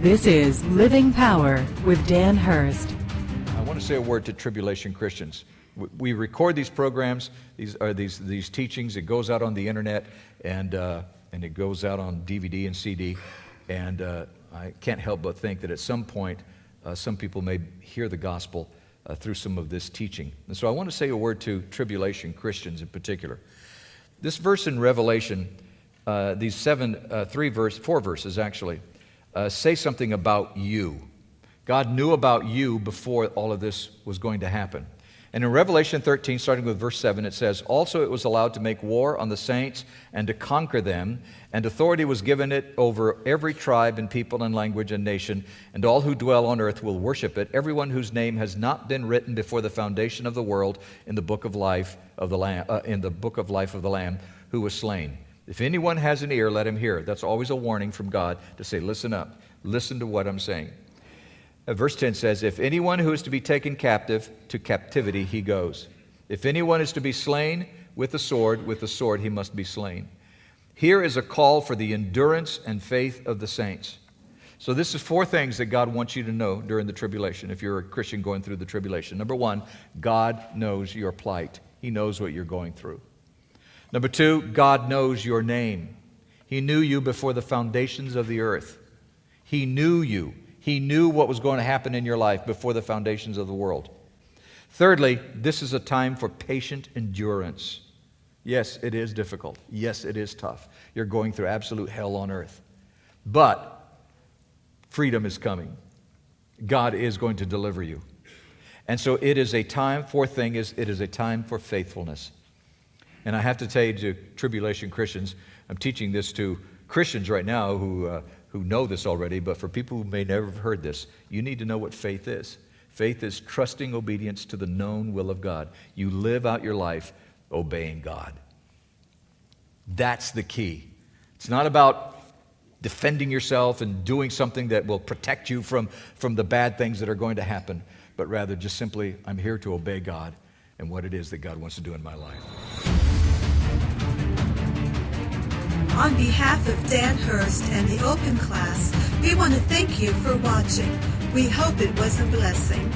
This is Living Power with Dan Hurst. I want to say a word to Tribulation Christians. We record these programs, these teachings. It goes out on the internet, and it goes out on DVD and CD. And I can't help but think that at some point, some people may hear the gospel through some of this teaching. And so I want to say a word to Tribulation Christians in particular. This verse in Revelation, these four verses actually, say something about you. God knew about you before all of this was going to happen. And in Revelation 13, starting with verse 7, it says, "Also it was allowed to make war on the saints and to conquer them, and authority was given it over every tribe and people and language and nation, and all who dwell on earth will worship it, everyone whose name has not been written before the foundation of the world in the book of life of the Lamb, who was slain. If anyone has an ear, let him hear." That's always a warning from God to say, listen up, listen to what I'm saying. Verse 10 says, "If anyone who is to be taken captive, to captivity he goes. If anyone is to be slain with the sword he must be slain." Here is a call for the endurance and faith of the saints. So this is four things that God wants you to know during the tribulation, if you're a Christian going through the tribulation. Number one, God knows your plight. He knows what you're going through. Number two, God knows your name. He knew you before the foundations of the earth. He knew you. He knew what was going to happen in your life before the foundations of the world. Thirdly, this is a time for patient endurance. Yes, it is difficult. Yes, it is tough. You're going through absolute hell on earth. But freedom is coming. God is going to deliver you. And so it is a time, fourth thing is, it is a time for faithfulness. And I have to tell you, to Tribulation Christians, I'm teaching this to Christians right now who know this already, but for people who may never have heard this, you need to know what faith is. Faith is trusting obedience to the known will of God. You live out your life obeying God. That's the key. It's not about defending yourself and doing something that will protect you from the bad things that are going to happen, but rather just simply, I'm here to obey God and what it is that God wants to do in my life. On behalf of Dan Hurst and the Open Class, we want to thank you for watching. We hope it was a blessing.